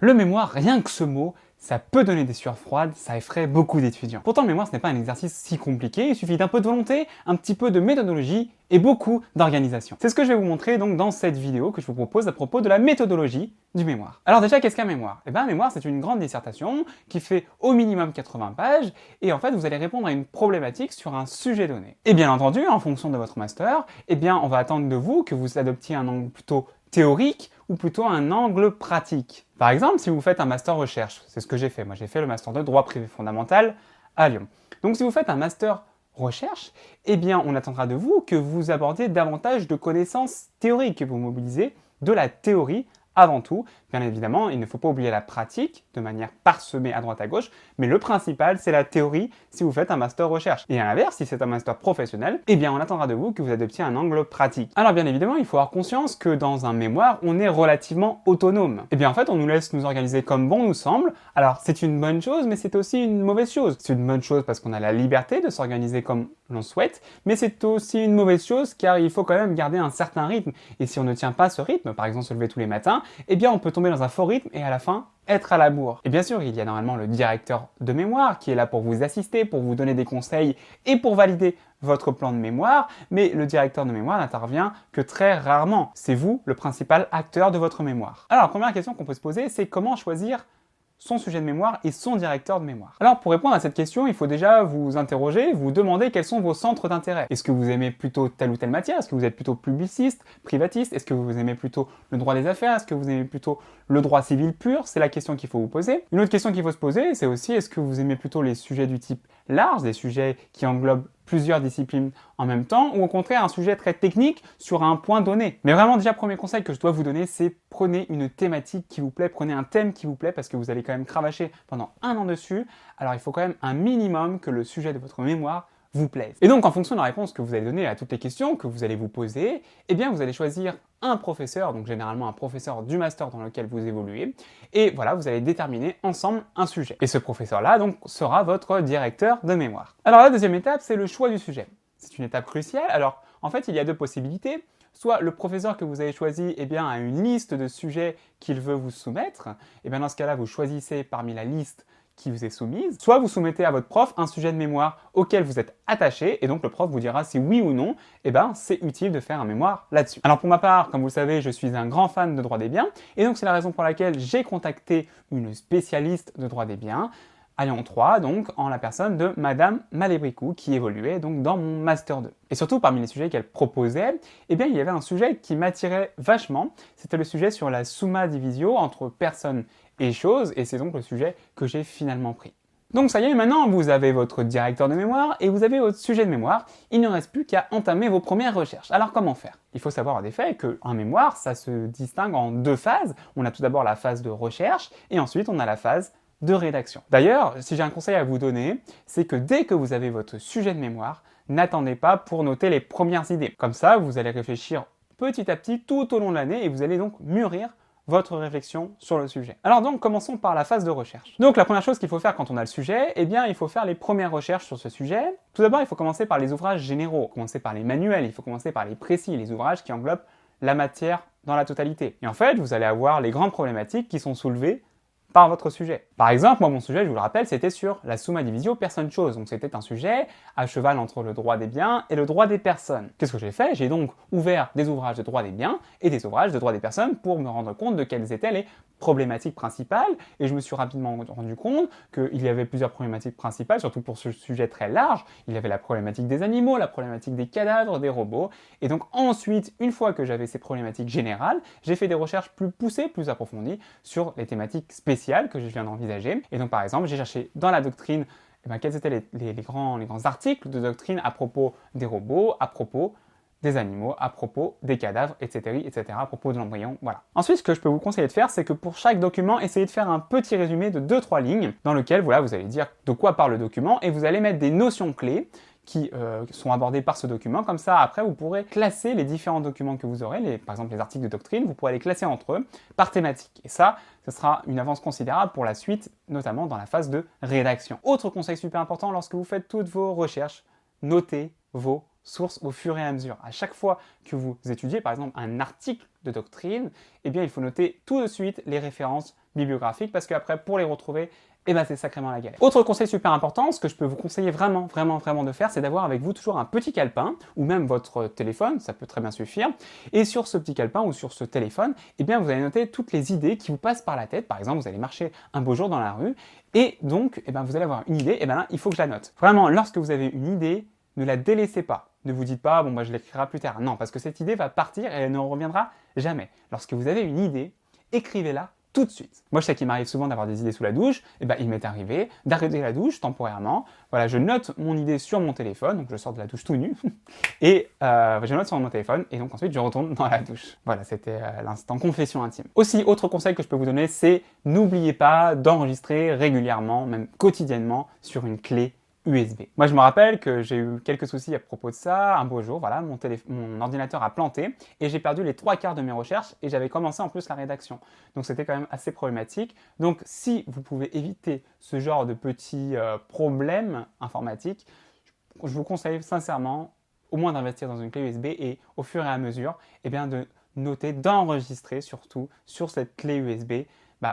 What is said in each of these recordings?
Le mémoire, rien que ce mot, ça peut donner des sueurs froides, ça effraie beaucoup d'étudiants. Pourtant, le mémoire, ce n'est pas un exercice si compliqué, il suffit d'un peu de volonté, un petit peu de méthodologie et beaucoup d'organisation. C'est ce que je vais vous montrer donc dans cette vidéo que je vous propose à propos de la méthodologie du mémoire. Alors déjà, qu'est-ce qu'un mémoire? Eh bien, un mémoire, c'est une grande dissertation qui fait au minimum 80 pages et en fait, vous allez répondre à une problématique sur un sujet donné. Et bien entendu, en fonction de votre master, eh bien, on va attendre de vous que vous adoptiez un angle plutôt théorique ou plutôt un angle pratique. Par exemple, si vous faites un master recherche, c'est ce que j'ai fait. Moi, j'ai fait le master de droit privé fondamental à Lyon. Donc, si vous faites un master recherche, eh bien, on attendra de vous que vous abordiez davantage de connaissances théoriques, que vous mobilisez de la théorie avant tout. Bien évidemment, il ne faut pas oublier la pratique de manière parsemée à droite à gauche, mais le principal, c'est la théorie si vous faites un master recherche. Et à l'inverse, si c'est un master professionnel, eh bien, on attendra de vous que vous adoptiez un angle pratique. Alors bien évidemment, il faut avoir conscience que dans un mémoire, on est relativement autonome. Eh bien, en fait, on nous laisse nous organiser comme bon nous semble. Alors, c'est une bonne chose, mais c'est aussi une mauvaise chose. C'est une bonne chose parce qu'on a la liberté de s'organiser comme l'on souhaite, mais c'est aussi une mauvaise chose car il faut quand même garder un certain rythme. Et si on ne tient pas ce rythme, par exemple se lever tous les matins, eh bien, on peut tomber dans un faux rythme et à la fin, être à la bourre. Et bien sûr, il y a normalement le directeur de mémoire qui est là pour vous assister, pour vous donner des conseils et pour valider votre plan de mémoire, mais le directeur de mémoire n'intervient que très rarement. C'est vous le principal acteur de votre mémoire. Alors, la première question qu'on peut se poser, c'est comment choisir son sujet de mémoire et son directeur de mémoire. Alors pour répondre à cette question, il faut déjà vous interroger, vous demander quels sont vos centres d'intérêt. Est-ce que vous aimez plutôt telle ou telle matière? Est-ce que vous êtes plutôt publiciste, privatiste? Est-ce que vous aimez plutôt le droit des affaires? Est-ce que vous aimez plutôt le droit civil pur? C'est la question qu'il faut vous poser. Une autre question qu'il faut se poser, c'est aussi est-ce que vous aimez plutôt les sujets du type large, des sujets qui englobent plusieurs disciplines en même temps, ou au contraire un sujet très technique sur un point donné. Mais vraiment déjà, premier conseil que je dois vous donner, c'est prenez une thématique qui vous plaît, prenez un thème qui vous plaît, parce que vous allez quand même cravacher pendant un an dessus, alors il faut quand même un minimum que le sujet de votre mémoire vous plaise. Et donc en fonction de la réponse que vous allez donner à toutes les questions que vous allez vous poser, eh bien vous allez choisir un professeur, donc généralement un professeur du master dans lequel vous évoluez, et voilà, vous allez déterminer ensemble un sujet. Et ce professeur-là, donc, sera votre directeur de mémoire. Alors la deuxième étape, c'est le choix du sujet. C'est une étape cruciale. Alors, en fait, il y a deux possibilités. Soit le professeur que vous avez choisi eh bien, a une liste de sujets qu'il veut vous soumettre, et bien dans ce cas-là, vous choisissez parmi la liste qui vous est soumise, soit vous soumettez à votre prof un sujet de mémoire auquel vous êtes attaché, et donc le prof vous dira si oui ou non, eh ben c'est utile de faire un mémoire là-dessus. Alors pour ma part, comme vous le savez, je suis un grand fan de droit des biens, et donc c'est la raison pour laquelle j'ai contacté une spécialiste de droit des biens, à Lyon 3, donc en la personne de Madame Malébricou, qui évoluait donc dans mon Master 2. Et surtout, parmi les sujets qu'elle proposait, eh bien, il y avait un sujet qui m'attirait vachement, c'était le sujet sur la summa divisio entre personnes et choses, et c'est donc le sujet que j'ai finalement pris. Donc ça y est, maintenant vous avez votre directeur de mémoire et vous avez votre sujet de mémoire, il ne reste plus qu'à entamer vos premières recherches. Alors comment faire? Il faut savoir en effet qu'un mémoire, ça se distingue en deux phases. On a tout d'abord la phase de recherche et ensuite on a la phase de rédaction. D'ailleurs, si j'ai un conseil à vous donner, c'est que dès que vous avez votre sujet de mémoire, n'attendez pas pour noter les premières idées. Comme ça, vous allez réfléchir petit à petit tout au long de l'année et vous allez donc mûrir votre réflexion sur le sujet. Alors donc, commençons par la phase de recherche. Donc la première chose qu'il faut faire quand on a le sujet, eh bien il faut faire les premières recherches sur ce sujet. Tout d'abord, il faut commencer par les ouvrages généraux, commencer par les manuels, il faut commencer par les précis, les ouvrages qui englobent la matière dans la totalité. Et en fait, vous allez avoir les grandes problématiques qui sont soulevées par votre sujet. Par exemple, moi mon sujet, je vous le rappelle, c'était sur la summa divisio personne-chose. Donc c'était un sujet à cheval entre le droit des biens et le droit des personnes. Qu'est-ce que j'ai fait? J'ai donc ouvert des ouvrages de droit des biens et des ouvrages de droit des personnes pour me rendre compte de quelles étaient les problématiques principales. Et je me suis rapidement rendu compte qu'il y avait plusieurs problématiques principales, surtout pour ce sujet très large. Il y avait la problématique des animaux, la problématique des cadavres, des robots. Et donc ensuite, une fois que j'avais ces problématiques générales, j'ai fait des recherches plus poussées, plus approfondies sur les thématiques spéciales que je viens d'envisager. Et donc par exemple, j'ai cherché dans la doctrine quels étaient les grands articles de doctrine à propos des robots, à propos des animaux, à propos des cadavres, etc., etc., à propos de l'embryon, voilà. Ensuite, ce que je peux vous conseiller de faire, c'est que pour chaque document, essayez de faire un petit résumé de 2-3 lignes, dans lequel, voilà, vous allez dire de quoi parle le document, et vous allez mettre des notions clés qui sont abordées par ce document. Comme ça, après, vous pourrez classer les différents documents que vous aurez, par exemple les articles de doctrine, vous pourrez les classer entre eux par thématique. Et ça, ce sera une avance considérable pour la suite, notamment dans la phase de rédaction. Autre conseil super important, lorsque vous faites toutes vos recherches, notez vos sources au fur et à mesure. À chaque fois que vous étudiez, par exemple, un article de doctrine, eh bien, il faut noter tout de suite les références bibliographiques parce qu'après, pour les retrouver, eh ben, c'est sacrément la galère. Autre conseil super important, ce que je peux vous conseiller vraiment de faire, c'est d'avoir avec vous toujours un petit calepin, ou même votre téléphone, ça peut très bien suffire. Et sur ce petit calepin ou sur ce téléphone, eh bien, vous allez noter toutes les idées qui vous passent par la tête. Par exemple, vous allez marcher un beau jour dans la rue, et donc, eh ben, vous allez avoir une idée, et ben là, il faut que je la note. Vraiment, lorsque vous avez une idée, ne la délaissez pas. Ne vous dites pas, bon, bah, je l'écrirai plus tard. Non, parce que cette idée va partir et elle ne reviendra jamais. Lorsque vous avez une idée, écrivez-la tout de suite. Moi, je sais qu'il m'arrive souvent d'avoir des idées sous la douche, et ben, il m'est arrivé d'arrêter la douche temporairement. Voilà, je note mon idée sur mon téléphone, donc je sors de la douche tout nu, et je note sur mon téléphone, et donc ensuite je retourne dans la douche. Voilà, c'était l'instant confession intime. Aussi, autre conseil que je peux vous donner, c'est n'oubliez pas d'enregistrer régulièrement, même quotidiennement, sur une clé USB. Moi, je me rappelle que j'ai eu quelques soucis à propos de ça. Un beau jour, voilà, mon ordinateur a planté et j'ai perdu les 3/4 de mes recherches et j'avais commencé en plus la rédaction. Donc, c'était quand même assez problématique. Donc, si vous pouvez éviter ce genre de petits problèmes informatiques, je vous conseille sincèrement au moins d'investir dans une clé USB et au fur et à mesure, eh bien, de noter, d'enregistrer surtout sur cette clé USB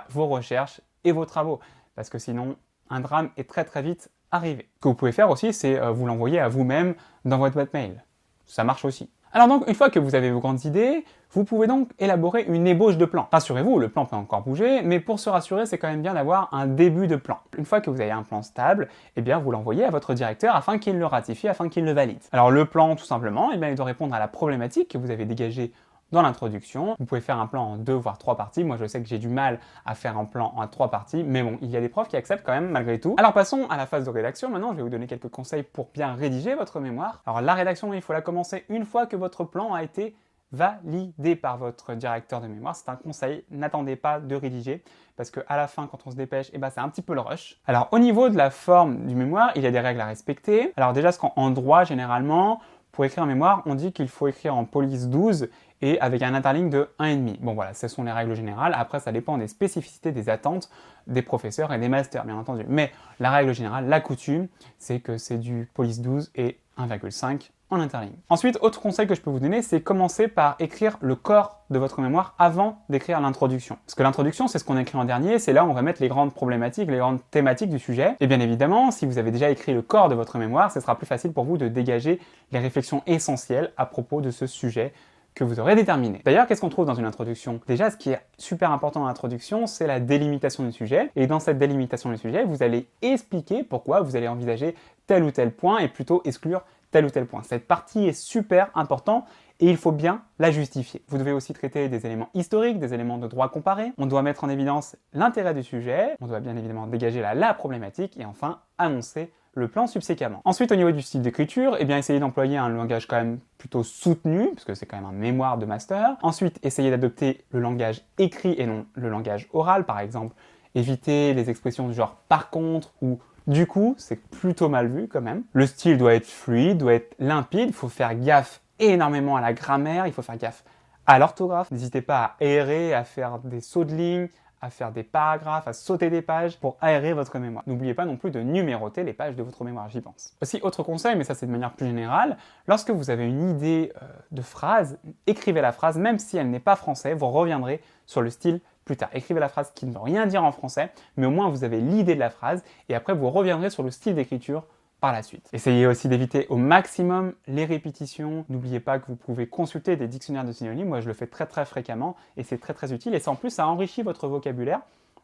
vos recherches et vos travaux. Parce que sinon, un drame est très très vite arrivé. Ce que vous pouvez faire aussi, c'est vous l'envoyer à vous-même dans votre boîte mail. Ça marche aussi. Alors donc, une fois que vous avez vos grandes idées, vous pouvez donc élaborer une ébauche de plan. Rassurez-vous, le plan peut encore bouger, mais pour se rassurer, c'est quand même bien d'avoir un début de plan. Une fois que vous avez un plan stable, eh bien, vous l'envoyez à votre directeur afin qu'il le ratifie, afin qu'il le valide. Alors le plan, tout simplement, eh bien, il doit répondre à la problématique que vous avez dégagée dans l'introduction. Vous pouvez faire un plan en 2 voire 3 parties. Moi, je sais que j'ai du mal à faire un plan en 3 parties, mais bon, il y a des profs qui acceptent quand même malgré tout. Alors passons à la phase de rédaction. Maintenant, je vais vous donner quelques conseils pour bien rédiger votre mémoire. Alors la rédaction, il faut la commencer une fois que votre plan a été validé par votre directeur de mémoire. C'est un conseil, n'attendez pas de rédiger parce qu'à la fin, quand on se dépêche, c'est un petit peu le rush. Alors au niveau de la forme du mémoire, il y a des règles à respecter. Alors déjà, en droit, généralement, pour écrire un mémoire, on dit qu'il faut écrire en police 12 et avec un interligne de 1,5. Bon voilà, ce sont les règles générales. Après, ça dépend des spécificités, des attentes des professeurs et des masters, bien entendu. Mais la règle générale, la coutume, c'est que c'est du police 12 et 1,5 en interligne. Ensuite, autre conseil que je peux vous donner, c'est commencer par écrire le corps de votre mémoire avant d'écrire l'introduction. Parce que l'introduction, c'est ce qu'on écrit en dernier, c'est là où on va mettre les grandes problématiques, les grandes thématiques du sujet. Et bien évidemment, si vous avez déjà écrit le corps de votre mémoire, ce sera plus facile pour vous de dégager les réflexions essentielles à propos de ce sujet que vous aurez déterminé. D'ailleurs, qu'est-ce qu'on trouve dans une introduction? Déjà, ce qui est super important dans l'introduction, c'est la délimitation du sujet. Et dans cette délimitation du sujet, vous allez expliquer pourquoi vous allez envisager tel ou tel point et plutôt exclure tel ou tel point. Cette partie est super importante et il faut bien la justifier. Vous devez aussi traiter des éléments historiques, des éléments de droit comparé. On doit mettre en évidence l'intérêt du sujet. On doit bien évidemment dégager la problématique et enfin annoncer le plan subséquemment. Ensuite, au niveau du style d'écriture, essayez d'employer un langage quand même plutôt soutenu, parce que c'est quand même un mémoire de master. Ensuite, essayez d'adopter le langage écrit et non le langage oral, par exemple. Évitez les expressions du genre « par contre » ou « du coup », c'est plutôt mal vu quand même. Le style doit être fluide, doit être limpide, il faut faire gaffe énormément à la grammaire, il faut faire gaffe à l'orthographe. N'hésitez pas à errer, à faire des sauts de ligne, à faire des paragraphes, à sauter des pages pour aérer votre mémoire. N'oubliez pas non plus de numéroter les pages de votre mémoire, j'y pense. Aussi, autre conseil, mais ça c'est de manière plus générale, lorsque vous avez une idée de phrase, écrivez la phrase, même si elle n'est pas française, vous reviendrez sur le style plus tard. Écrivez la phrase qui ne veut rien dire en français, mais au moins vous avez l'idée de la phrase, et après vous reviendrez sur le style d'écriture par la suite. Essayez aussi d'éviter au maximum les répétitions. N'oubliez pas que vous pouvez consulter des dictionnaires de synonymes. Moi, je le fais très très fréquemment et c'est très très utile. Et ça, en plus, ça enrichit votre vocabulaire,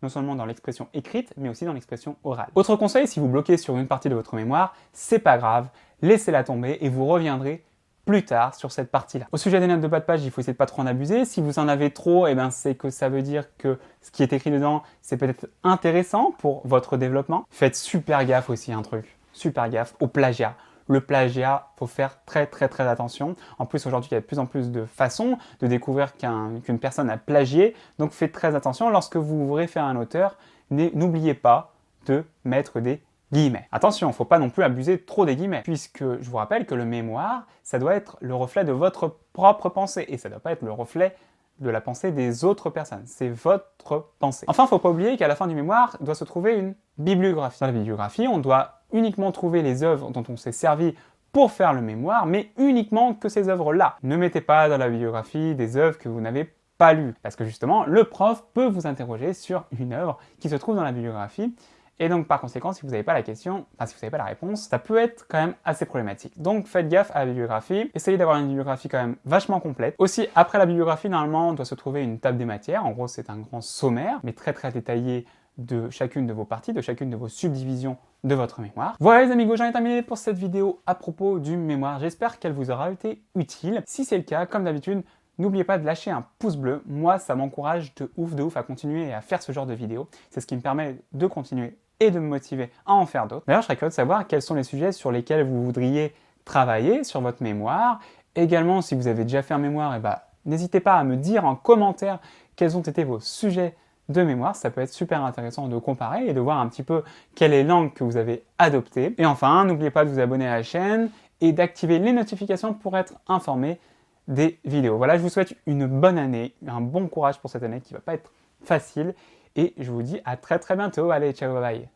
non seulement dans l'expression écrite, mais aussi dans l'expression orale. Autre conseil, si vous bloquez sur une partie de votre mémoire, c'est pas grave, laissez-la tomber et vous reviendrez plus tard sur cette partie-là. Au sujet des notes de bas de page, il faut essayer de pas trop en abuser. Si vous en avez trop, c'est que ça veut dire que ce qui est écrit dedans, c'est peut-être intéressant pour votre développement. Faites super gaffe aussi à un truc. Super gaffe au plagiat. Le plagiat, faut faire très très très attention. En plus, aujourd'hui, il y a de plus en plus de façons de découvrir qu'une personne a plagié. Donc, faites très attention. Lorsque vous vous référez à un auteur, n'oubliez pas de mettre des guillemets. Attention, il ne faut pas non plus abuser trop des guillemets, puisque je vous rappelle que le mémoire, ça doit être le reflet de votre propre pensée et ça ne doit pas être le reflet de la pensée des autres personnes. C'est votre pensée. Enfin, il ne faut pas oublier qu'à la fin du mémoire doit se trouver une bibliographie. Dans la bibliographie, on doit uniquement trouver les œuvres dont on s'est servi pour faire le mémoire, mais uniquement que ces œuvres-là. Ne mettez pas dans la bibliographie des œuvres que vous n'avez pas lu. Parce que justement, le prof peut vous interroger sur une œuvre qui se trouve dans la bibliographie. Et donc, par conséquent, si vous n'avez pas la question, si vous n'avez pas la réponse, ça peut être quand même assez problématique. Donc, faites gaffe à la bibliographie. Essayez d'avoir une bibliographie quand même vachement complète. Aussi, après la bibliographie, normalement, doit se trouver une table des matières. En gros, c'est un grand sommaire, mais très très détaillé de chacune de vos parties, de chacune de vos subdivisions de votre mémoire. Voilà les amigos, j'en ai terminé pour cette vidéo à propos du mémoire. J'espère qu'elle vous aura été utile. Si c'est le cas, comme d'habitude, n'oubliez pas de lâcher un pouce bleu. Moi, ça m'encourage de ouf à continuer et à faire ce genre de vidéos. C'est ce qui me permet de continuer et de me motiver à en faire d'autres. D'ailleurs, je serais curieux de savoir quels sont les sujets sur lesquels vous voudriez travailler sur votre mémoire. Également, si vous avez déjà fait un mémoire, n'hésitez pas à me dire en commentaire quels ont été vos sujets de mémoire. Ça peut être super intéressant de comparer et de voir un petit peu quelle est l'angle que vous avez adopté. Et enfin, n'oubliez pas de vous abonner à la chaîne et d'activer les notifications pour être informé des vidéos. Voilà, je vous souhaite une bonne année, un bon courage pour cette année qui va pas être facile. Et je vous dis à très bientôt. Allez, ciao, bye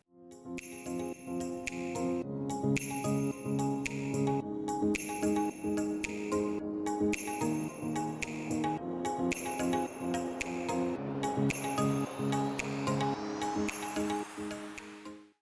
bye.